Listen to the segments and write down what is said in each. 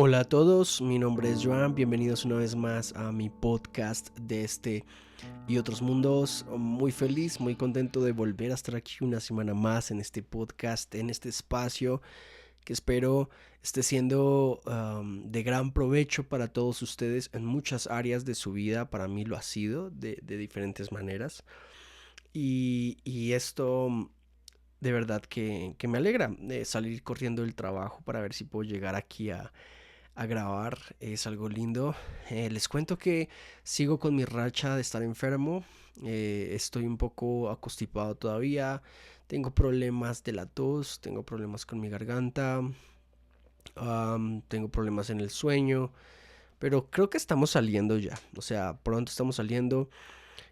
Hola a todos, mi nombre es Joan, bienvenidos una vez más a mi podcast de este y otros mundos. Muy feliz, muy contento de volver a estar aquí una semana más en este podcast, en este espacio que espero esté siendo de gran provecho para todos ustedes en muchas áreas de su vida. Para mí lo ha sido de diferentes maneras y esto de verdad que me alegra salir corriendo del trabajo para ver si puedo llegar aquí a grabar. Es algo lindo. Les cuento que sigo con mi racha de estar enfermo. Estoy un poco acostipado todavía. Tengo problemas de la tos, tengo problemas con mi garganta, tengo problemas en el sueño, pero creo que estamos saliendo ya. O sea, pronto estamos saliendo.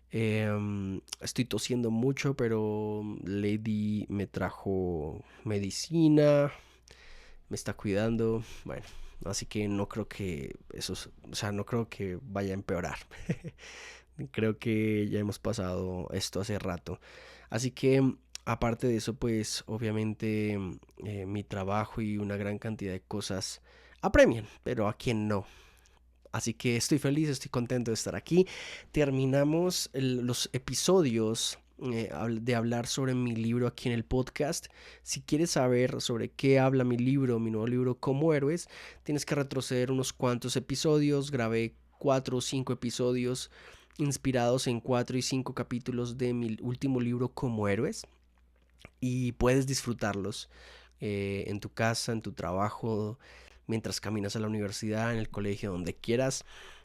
Estoy tosiendo mucho, pero Lady me trajo medicina, me está cuidando. Bueno, así que no creo que o sea, no creo que vaya a empeorar. Creo que ya hemos pasado esto hace rato. Así que aparte de eso, pues obviamente mi trabajo y una gran cantidad de cosas apremian, pero a quien no. Así que estoy feliz, estoy contento de estar aquí. Terminamos los episodios de hablar sobre mi libro aquí en el podcast. Si quieres saber sobre qué habla mi libro, mi nuevo libro Como Héroes, tienes que retroceder unos cuantos episodios. Grabé 4 o 5 episodios inspirados en 4 y 5 capítulos de mi último libro Como Héroes y puedes disfrutarlos en tu casa, en tu trabajo, mientras caminas a la universidad, en el colegio, donde quieras,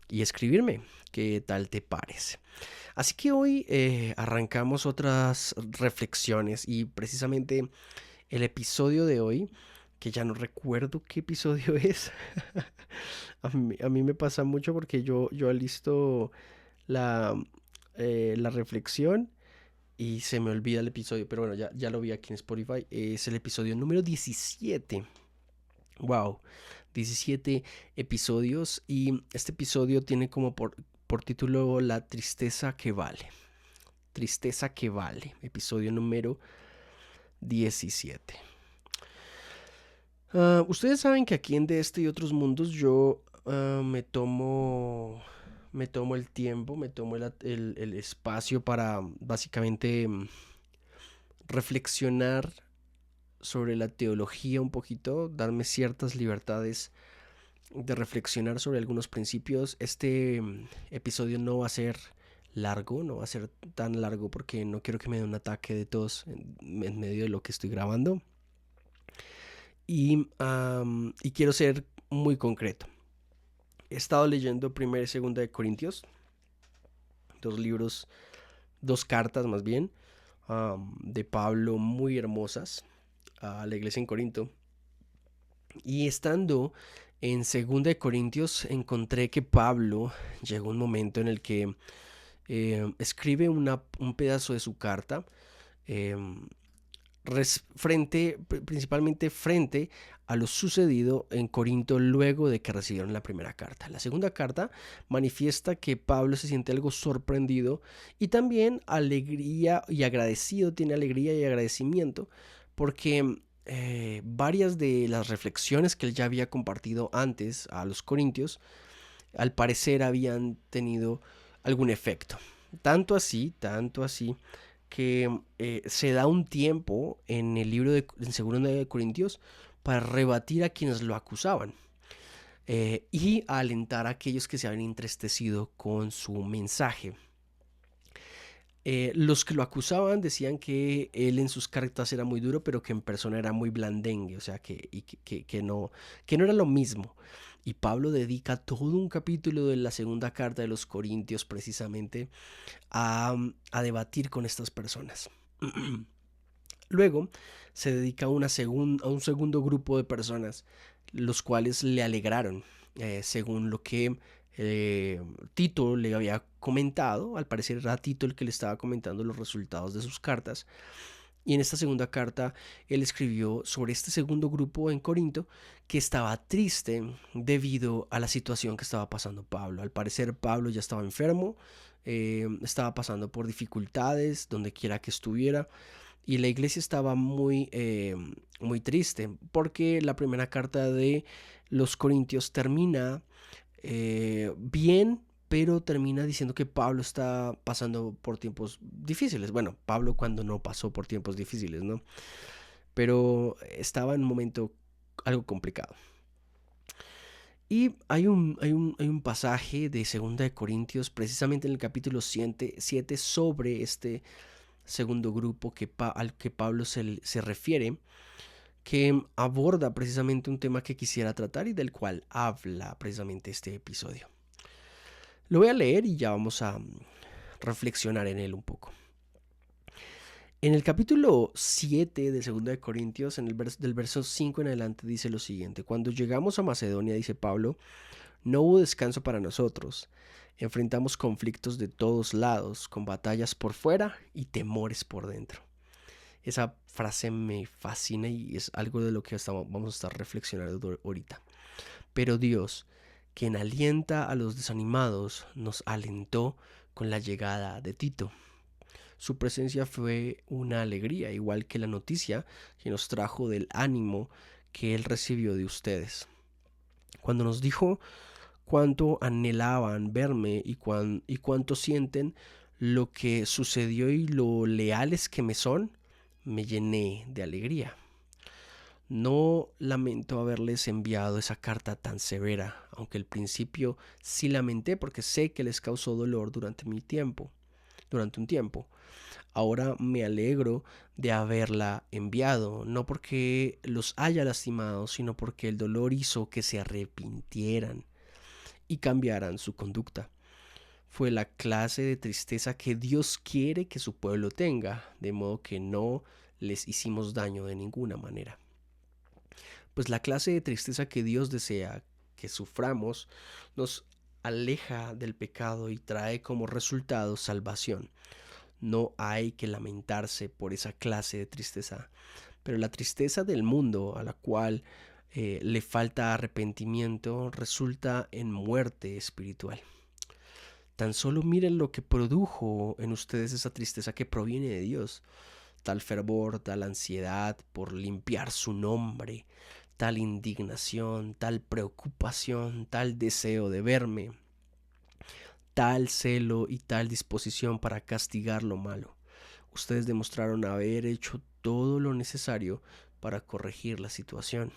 y escribirme qué tal te parece. Así que hoy arrancamos otras reflexiones y precisamente el episodio de hoy, que ya no recuerdo qué episodio es. A mí me pasa mucho porque yo alisto la, la reflexión y se me olvida el episodio, pero bueno, ya lo vi aquí en Spotify. Es el episodio número 17. Wow, 17 episodios y este episodio tiene como por título La tristeza que vale. Tristeza que vale, episodio número 17. Ustedes saben que aquí en De Este y Otros Mundos yo me tomo el tiempo, me tomo el espacio para básicamente reflexionar sobre la teología un poquito, darme ciertas libertades de reflexionar sobre algunos principios. Este episodio no va a ser largo, no va a ser tan largo porque no quiero que me dé un ataque de tos en medio de lo que estoy grabando. Y quiero ser muy concreto. He estado leyendo primera y segunda de Corintios, dos libros, dos cartas más bien, de Pablo muy hermosas a la iglesia en Corinto. Y estando en 2 de Corintios encontré que Pablo llegó un momento en el que escribe un pedazo de su carta eh, principalmente frente a lo sucedido en Corinto luego de que recibieron la primera carta. La segunda carta manifiesta que Pablo se siente algo sorprendido y también alegría y agradecido, tiene alegría y agradecimiento porque varias de las reflexiones que él ya había compartido antes a los corintios al parecer habían tenido algún efecto. Tanto así que se da un tiempo en el libro en 2 de Corintios para rebatir a quienes lo acusaban y a alentar a aquellos que se habían entristecido con su mensaje. Los que lo acusaban decían que él en sus cartas era muy duro, pero que en persona era muy blandengue, o sea, que no era lo mismo. Y Pablo dedica todo un capítulo de la segunda carta de los Corintios precisamente a debatir con estas personas. Luego se dedica a un segundo grupo de personas, los cuales le alegraron, según lo que Tito le había comentado. Al parecer era Tito el que le estaba comentando los resultados de sus cartas. Y en esta segunda carta él escribió sobre este segundo grupo en Corinto que estaba triste debido a la situación que estaba pasando Pablo. Al parecer Pablo ya estaba enfermo, estaba pasando por dificultades donde quiera que estuviera. Y la iglesia estaba muy triste porque la primera carta de los Corintios termina bien, pero termina diciendo que Pablo está pasando por tiempos difíciles. Bueno, Pablo cuando no pasó por tiempos difíciles, ¿no? Pero estaba en un momento algo complicado. Y hay un pasaje de 2 Corintios, precisamente en el capítulo 7, sobre este segundo grupo al que Pablo se refiere, que aborda precisamente un tema que quisiera tratar y del cual habla precisamente este episodio. Lo voy a leer y ya vamos a reflexionar en él un poco. En el capítulo 7 de 2 Corintios, del verso 5 en adelante, dice lo siguiente: cuando llegamos a Macedonia, dice Pablo, no hubo descanso para nosotros. Enfrentamos conflictos de todos lados, con batallas por fuera y temores por dentro. Esa frase me fascina y es algo de lo que vamos a estar reflexionando ahorita. Pero Dios, quien alienta a los desanimados, nos alentó con la llegada de Tito. Su presencia fue una alegría, igual que la noticia que nos trajo del ánimo que él recibió de ustedes. Cuando nos dijo cuánto anhelaban verme y cuánto sienten lo que sucedió y lo leales que me son, me llené de alegría. No lamento haberles enviado esa carta tan severa, aunque al principio sí lamenté porque sé que les causó dolor durante un tiempo. Ahora me alegro de haberla enviado, no porque los haya lastimado, sino porque el dolor hizo que se arrepintieran y cambiaran su conducta. Fue la clase de tristeza que Dios quiere que su pueblo tenga, de modo que no les hicimos daño de ninguna manera. Pues la clase de tristeza que Dios desea que suframos nos aleja del pecado y trae como resultado salvación. No hay que lamentarse por esa clase de tristeza, pero la tristeza del mundo a la cual le falta arrepentimiento resulta en muerte espiritual. Tan solo miren lo que produjo en ustedes esa tristeza que proviene de Dios. Tal fervor, tal ansiedad por limpiar su nombre, tal indignación, tal preocupación, tal deseo de verme, tal celo y tal disposición para castigar lo malo. Ustedes demostraron haber hecho todo lo necesario para corregir la situación.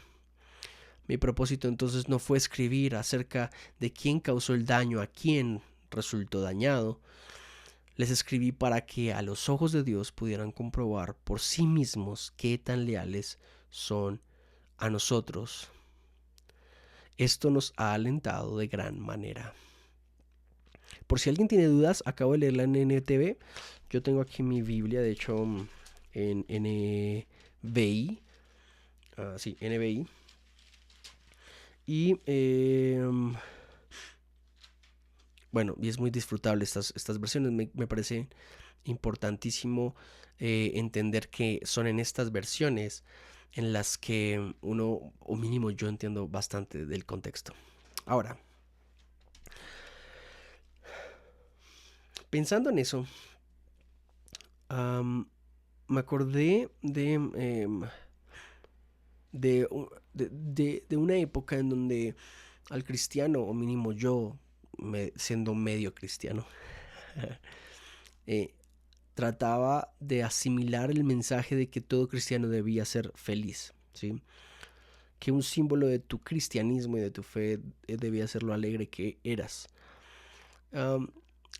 Mi propósito entonces no fue escribir acerca de quién causó el daño a quién resultó dañado. Les escribí para que a los ojos de Dios pudieran comprobar por sí mismos qué tan leales son a nosotros. Esto nos ha alentado de gran manera. Por si alguien tiene dudas, acabo de leerla en NTV. Yo tengo aquí mi Biblia, de hecho, en NBI. Sí, NBI. Y bueno, y es muy disfrutable estas versiones. Me parece importantísimo entender que son en estas versiones en las que uno, o mínimo yo entiendo bastante del contexto. Ahora, pensando en eso, me acordé de una época en donde al cristiano, o mínimo yo, siendo medio cristiano, trataba de asimilar el mensaje de que todo cristiano debía ser feliz, ¿sí? Que un símbolo de tu cristianismo y de tu fe debía ser lo alegre que eras.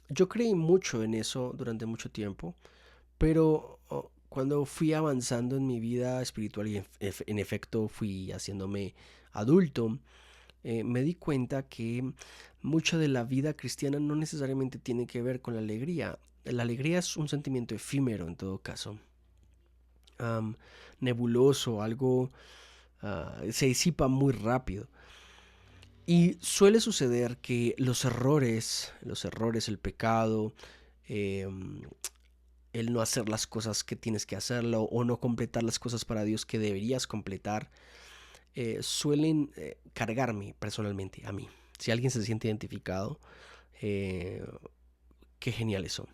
Yo creí mucho en eso durante mucho tiempo, pero cuando fui avanzando en mi vida espiritual y en efecto fui haciéndome adulto, me di cuenta que mucha de la vida cristiana no necesariamente tiene que ver con la alegría. La alegría es un sentimiento efímero en todo caso, nebuloso, algo se disipa muy rápido. Y suele suceder que los errores, el pecado, eh, el no hacer las cosas que tienes que hacerlo o no completar las cosas para Dios que deberías completar, suelen cargarme personalmente a mí. Si alguien se siente identificado, qué geniales son.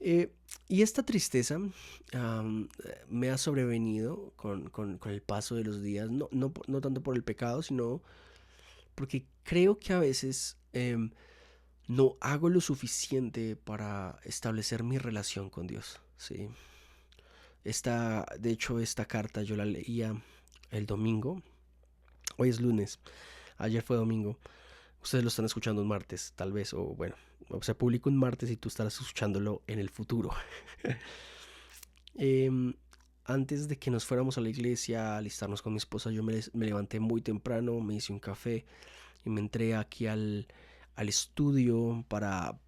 Eh, y esta tristeza me ha sobrevenido con el paso de los días, no tanto por el pecado, sino porque creo que a veces no hago lo suficiente para establecer mi relación con Dios. ¿Sí? De hecho, esta carta yo la leía el domingo. Hoy es lunes, ayer fue domingo. Ustedes lo están escuchando un martes, tal vez, o bueno, se publica un martes y tú estarás escuchándolo en el futuro. Eh, Antes de que nos fuéramos a la iglesia a alistarnos con mi esposa, yo me levanté muy temprano, me hice un café y me entré aquí al estudio para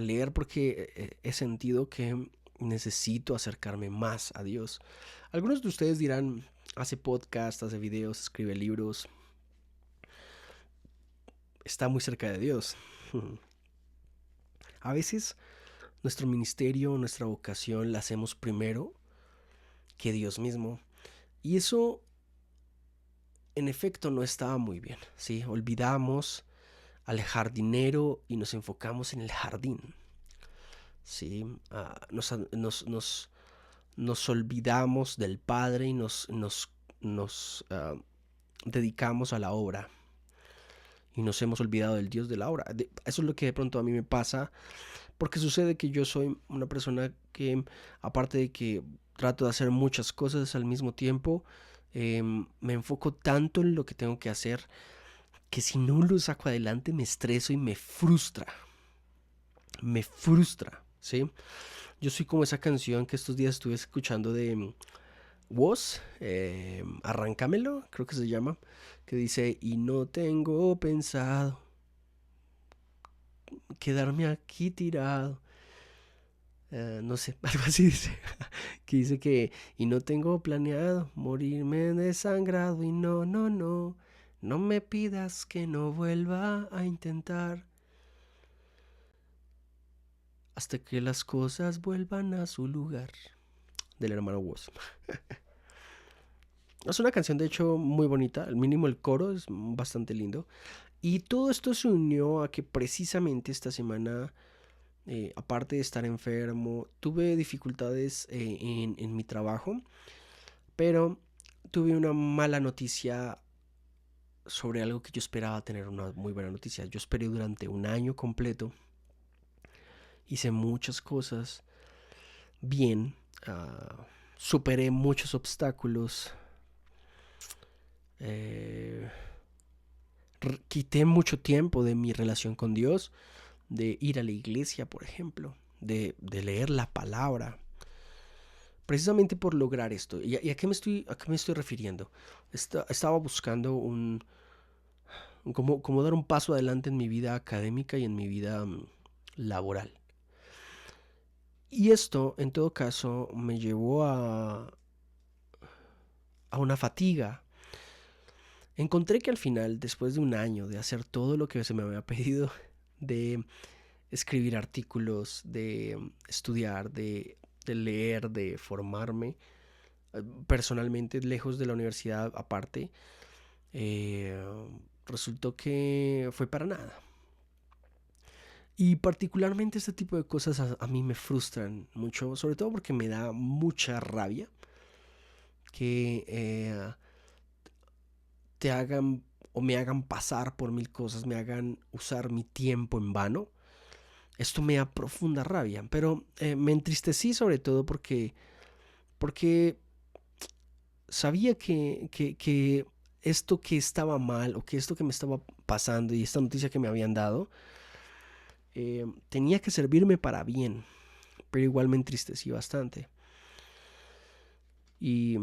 leer porque he sentido que necesito acercarme más a Dios. Algunos de ustedes dirán, hace podcast, hace videos, escribe libros, está muy cerca de Dios. A veces nuestro ministerio, nuestra vocación la hacemos primero que Dios mismo. Y eso en efecto no estaba muy bien, ¿sí? Olvidamos al jardinero y nos enfocamos en el jardín, ¿sí? Nos olvidamos del Padre y nos dedicamos a la obra y nos hemos olvidado del Dios de la obra. Eso es lo que de pronto a mí me pasa, porque sucede que yo soy una persona que, aparte de que trato de hacer muchas cosas al mismo tiempo, me enfoco tanto en lo que tengo que hacer que si no lo saco adelante me estreso y me frustra, ¿sí? Yo soy como esa canción que estos días estuve escuchando de Woz, Arráncamelo, creo que se llama, que dice, y no tengo pensado quedarme aquí tirado. No sé, algo así dice, que dice que, y no tengo planeado morirme desangrado, y no me pidas que no vuelva a intentar hasta que las cosas vuelvan a su lugar, del hermano Woz. Es una canción de hecho muy bonita, al mínimo el coro es bastante lindo. Y todo esto se unió a que precisamente esta semana, aparte de estar enfermo, tuve dificultades en mi trabajo, pero tuve una mala noticia sobre algo que yo esperaba tener una muy buena noticia. Yo esperé durante un año completo, hice muchas cosas bien, superé muchos obstáculos, eh, quité mucho tiempo de mi relación con Dios, de ir a la iglesia, por ejemplo, de leer la palabra, precisamente por lograr esto. ¿Y a qué me estoy refiriendo? Estaba buscando como dar un paso adelante en mi vida académica y en mi vida laboral. Y esto, en todo caso, me llevó a una fatiga. Encontré que al final, después de un año de hacer todo lo que se me había pedido, de escribir artículos, de estudiar, de leer, de formarme, personalmente lejos de la universidad aparte, eh, resultó que fue para nada. Y particularmente este tipo de cosas a mí me frustran mucho, sobre todo porque me da mucha rabia que te hagan o me hagan pasar por mil cosas, me hagan usar mi tiempo en vano. Esto me da profunda rabia, pero me entristecí sobre todo porque sabía que esto que estaba mal o que esto que me estaba pasando y esta noticia que me habían dado tenía que servirme para bien, pero igual me entristecí bastante. Y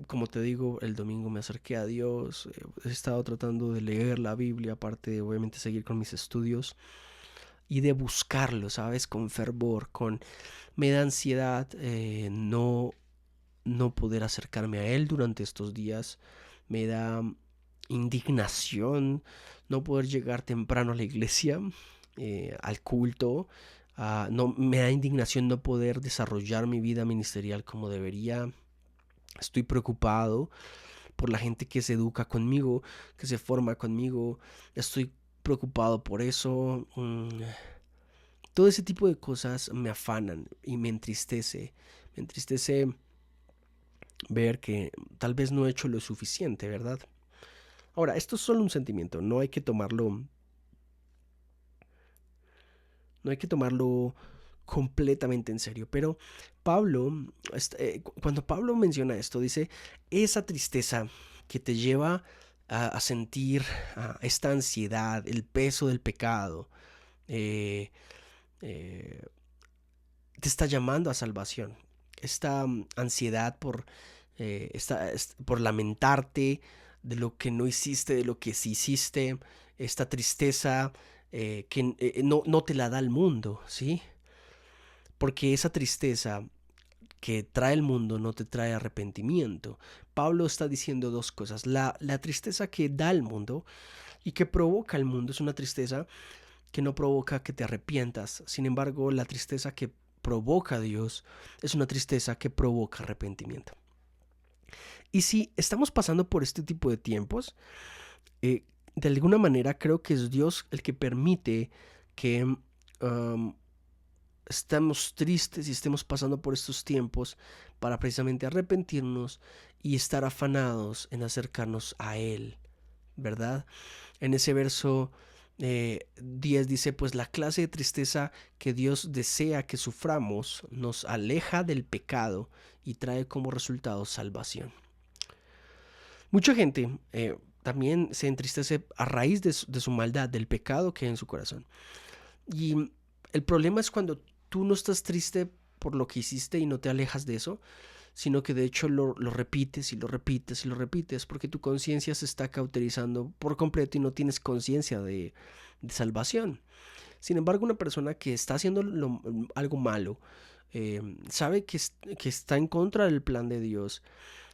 como te digo, el domingo me acerqué a Dios, he estado tratando de leer la Biblia, aparte de obviamente seguir con mis estudios y de buscarlo, ¿sabes? Con fervor, me da ansiedad no poder acercarme a Él durante estos días, me da indignación no poder llegar temprano a la iglesia, al culto. No, me da indignación no poder desarrollar mi vida ministerial como debería. Estoy preocupado por la gente que se educa conmigo, que se forma conmigo. Estoy preocupado por eso. Todo ese tipo de cosas me afanan y me entristece. Me entristece ver que tal vez no he hecho lo suficiente, ¿verdad? Ahora, esto es solo un sentimiento, no hay que tomarlo completamente en serio, pero Pablo, cuando Pablo menciona esto, dice, esa tristeza que te lleva a sentir esta ansiedad, el peso del pecado, eh, eh, te está llamando a salvación. Esta ansiedad por lamentarte de lo que no hiciste, de lo que sí hiciste, esta tristeza que no te la da el mundo, ¿sí? Porque esa tristeza que trae el mundo no te trae arrepentimiento. Pablo está diciendo dos cosas. La tristeza que da el mundo y que provoca el mundo es una tristeza que no provoca que te arrepientas. Sin embargo, la tristeza que provoca Dios es una tristeza que provoca arrepentimiento. Y si estamos pasando por este tipo de tiempos, de alguna manera creo que es Dios el que permite que estemos tristes y estemos pasando por estos tiempos para precisamente arrepentirnos y estar afanados en acercarnos a Él, ¿verdad? En ese verso 10 dice, pues la clase de tristeza que Dios desea que suframos nos aleja del pecado y trae como resultado salvación. Mucha gente también se entristece a raíz de su maldad, del pecado que hay en su corazón. Y el problema es cuando tú no estás triste por lo que hiciste y no te alejas de eso, sino que de hecho lo repites y lo repites y lo repites porque tu conciencia se está cauterizando por completo y no tienes conciencia de salvación. Sin embargo, una persona que está haciendo algo malo, sabe que está en contra del plan de Dios,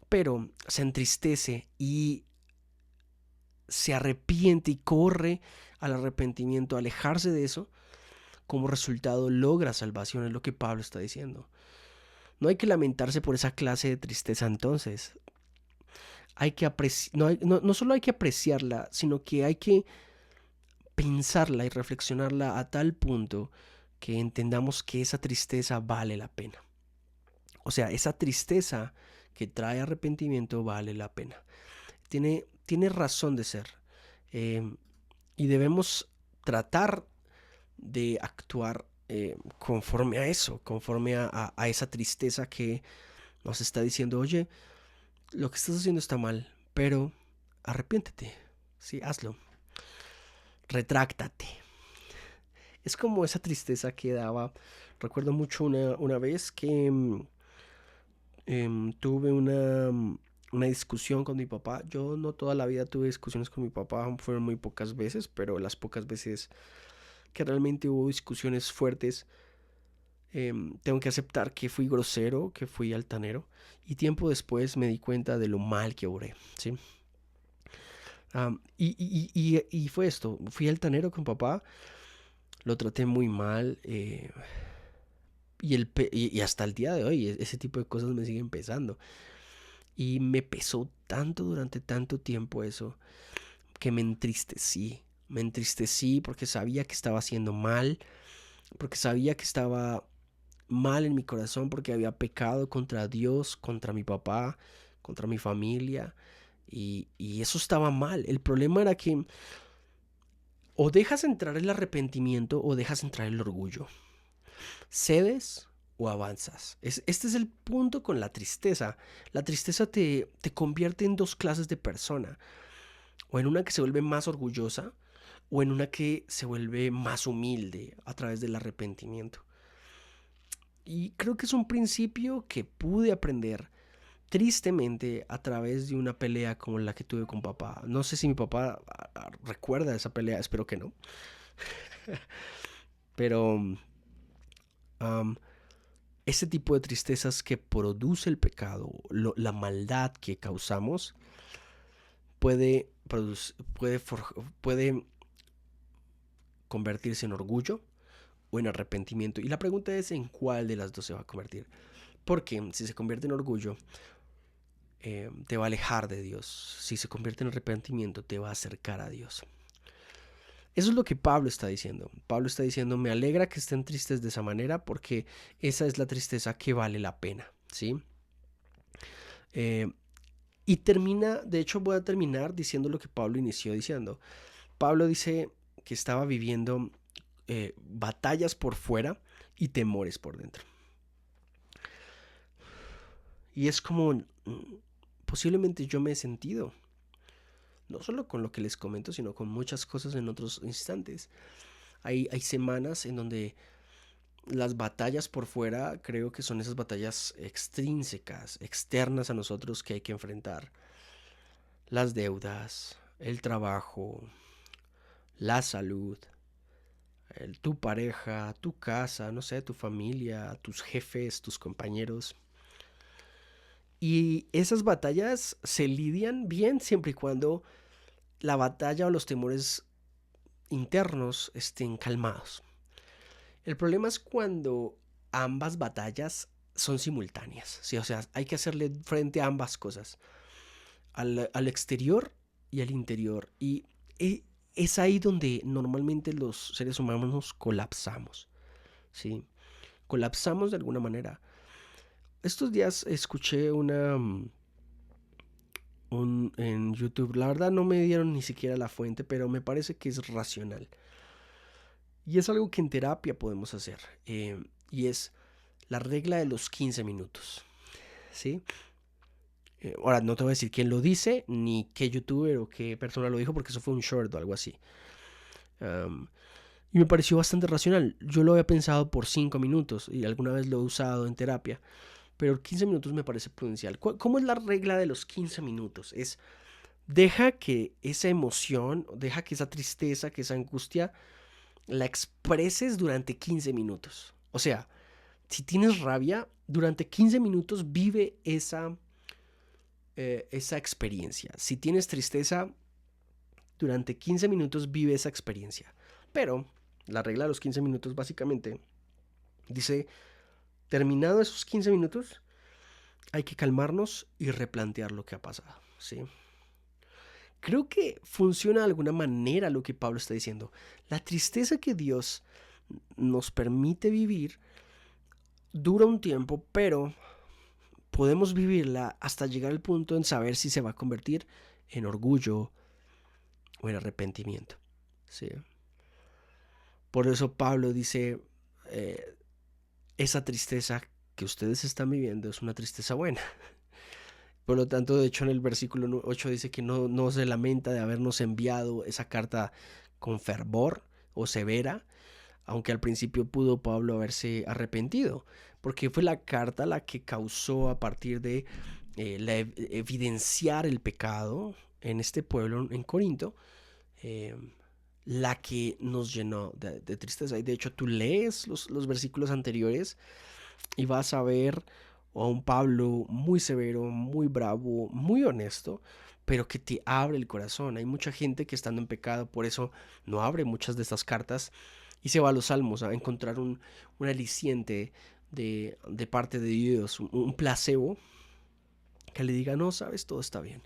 pero se entristece y se arrepiente y corre al arrepentimiento, a alejarse de eso, como resultado logra salvación, es lo que Pablo está diciendo. No hay que lamentarse por esa clase de tristeza entonces. Hay que no solo hay que apreciarla, sino que hay que pensarla y reflexionarla a tal punto que entendamos que esa tristeza vale la pena. O sea, esa tristeza que trae arrepentimiento vale la pena. Tiene razón de ser. Eh, y debemos tratar de actuar conforme a eso, conforme a esa tristeza que nos está diciendo, oye, lo que estás haciendo está mal, pero arrepiéntete, sí, hazlo, retráctate. Es como esa tristeza que daba, recuerdo mucho una vez que tuve una discusión con mi papá. Yo no toda la vida tuve discusiones con mi papá, fueron muy pocas veces, pero las pocas veces que realmente hubo discusiones fuertes, tengo que aceptar que fui grosero, que fui altanero, y tiempo después me di cuenta de lo mal que obré, ¿sí? Y fue esto, fui altanero con papá, lo traté muy mal, y hasta el día de hoy ese tipo de cosas me siguen pesando. Y me pesó tanto durante tanto tiempo eso, que me entristecí porque sabía que estaba haciendo mal, porque sabía que estaba mal en mi corazón porque había pecado contra Dios, contra mi papá, contra mi familia. Y eso estaba mal. El problema era que o dejas entrar el arrepentimiento o dejas entrar el orgullo. ¿Cedes o avanzas? Este es el punto con la tristeza. La tristeza te convierte en dos clases de persona. O en una que se vuelve más orgullosa o en una que se vuelve más humilde a través del arrepentimiento. Y creo que es un principio que pude aprender tristemente a través de una pelea como la que tuve con papá. No sé si mi papá recuerda esa pelea, espero que no. Pero ese tipo de tristezas que produce el pecado, la maldad que causamos, puede convertirse en orgullo o en arrepentimiento. Y la pregunta es en cuál de las dos se va a convertir. Porque si se convierte en orgullo, te va a alejar de Dios. Si se convierte en arrepentimiento, te va a acercar a Dios. Eso es lo que Pablo está diciendo. Pablo está diciendo, me alegra que estén tristes de esa manera porque esa es la tristeza que vale la pena, ¿sí? Eh, y termina, de hecho voy a terminar diciendo lo que Pablo inició diciendo. Pablo dice que estaba viviendo batallas por fuera y temores por dentro. Y es como, posiblemente yo me he sentido, no solo con lo que les comento, sino con muchas cosas en otros instantes. Hay semanas en donde las batallas por fuera creo que son esas batallas extrínsecas, externas a nosotros que hay que enfrentar. Las deudas, el trabajo, la salud, tu pareja, tu casa, no sé, tu familia, tus jefes, tus compañeros. Y esas batallas se lidian bien siempre y cuando la batalla o los temores internos estén calmados. El problema es cuando ambas batallas son simultáneas, ¿sí? O sea, hay que hacerle frente a ambas cosas, al exterior y al interior. Y es ahí donde normalmente los seres humanos colapsamos, ¿sí? Colapsamos de alguna manera. Estos días escuché en YouTube, la verdad no me dieron ni siquiera la fuente, pero me parece que es racional. Y es algo que en terapia podemos hacer. Y es la regla de los 15 minutos. ¿Sí? Ahora, no te voy a decir quién lo dice, ni qué youtuber o qué persona lo dijo, porque eso fue un short o algo así. Um, y me pareció bastante racional. Yo lo había pensado por 5 minutos y alguna vez lo he usado en terapia, pero 15 minutos me parece prudencial. ¿Cómo es la regla de los 15 minutos? Es deja que esa emoción, deja que esa tristeza, que esa angustia, la expreses durante 15 minutos. O sea, si tienes rabia, durante 15 minutos vive esa experiencia. Si tienes tristeza, durante 15 minutos vive esa experiencia. Pero la regla de los 15 minutos básicamente dice, terminado esos 15 minutos, hay que calmarnos y replantear lo que ha pasado. ¿Sí? Creo que funciona de alguna manera lo que Pablo está diciendo. La tristeza que Dios nos permite vivir dura un tiempo, pero podemos vivirla hasta llegar al punto en saber si se va a convertir en orgullo o en arrepentimiento. ¿Sí? Por eso Pablo dice, eh, esa tristeza que ustedes están viviendo es una tristeza buena. Por lo tanto, de hecho, en el versículo 8 dice que no se lamenta de habernos enviado esa carta con fervor o severa, aunque al principio pudo Pablo haberse arrepentido, porque fue la carta la que causó a partir de evidenciar el pecado en este pueblo, en Corinto, eh, la que nos llenó de tristeza. Y de hecho tú lees los versículos anteriores y vas a ver a un Pablo muy severo, muy bravo, muy honesto, pero que te abre el corazón. Hay mucha gente que estando en pecado, por eso no abre muchas de estas cartas y se va a los salmos a encontrar un aliciente de parte de Dios, un placebo que le diga, no, sabes, todo está bien.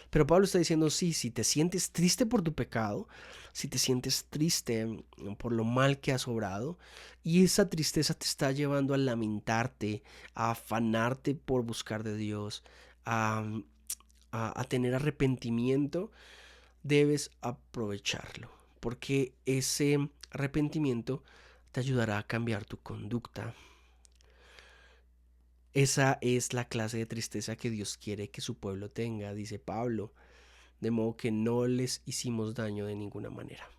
Pero Pablo está diciendo, sí, si te sientes triste por tu pecado, si te sientes triste por lo mal que has obrado, y esa tristeza te está llevando a lamentarte, a afanarte por buscar de Dios, a, a tener arrepentimiento, debes aprovecharlo, porque ese arrepentimiento te ayudará a cambiar tu conducta. Esa es la clase de tristeza que Dios quiere que su pueblo tenga, dice Pablo, de modo que no les hicimos daño de ninguna manera.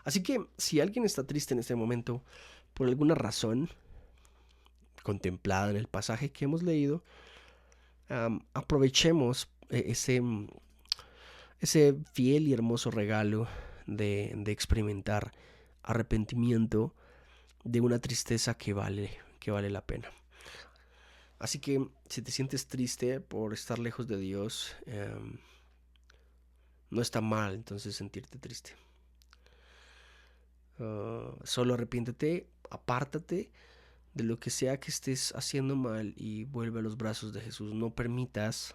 Así que si alguien está triste en este momento por alguna razón contemplada en el pasaje que hemos leído, aprovechemos ese fiel y hermoso regalo de experimentar arrepentimiento de una tristeza que vale la pena. Así que si te sientes triste por estar lejos de Dios, no está mal entonces sentirte triste. Solo arrepiéntete, apártate de lo que sea que estés haciendo mal y vuelve a los brazos de Jesús. No permitas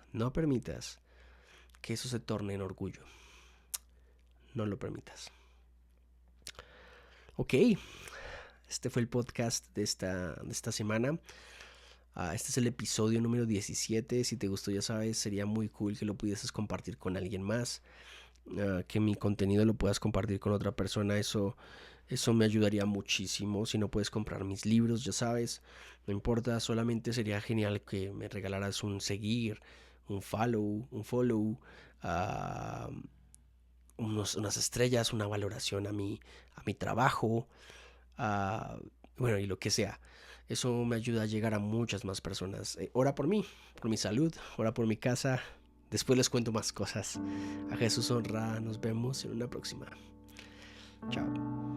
que eso se torne en orgullo. no lo permitas. Ok, este fue el podcast de esta semana. Este es el episodio número 17. Si te gustó, ya sabes, sería muy cool que lo pudieses compartir con alguien más. Que mi contenido lo puedas compartir con otra persona. Eso me ayudaría muchísimo. Si no puedes comprar mis libros, ya sabes, no importa. Solamente sería genial que me regalaras un seguir, un follow, unas estrellas, una valoración a mi trabajo. Bueno, y lo que sea. Eso me ayuda a llegar a muchas más personas. Ora por mí, por mi salud, ora por mi casa. Después les cuento más cosas. A Jesús honra. Nos vemos en una próxima. Chao.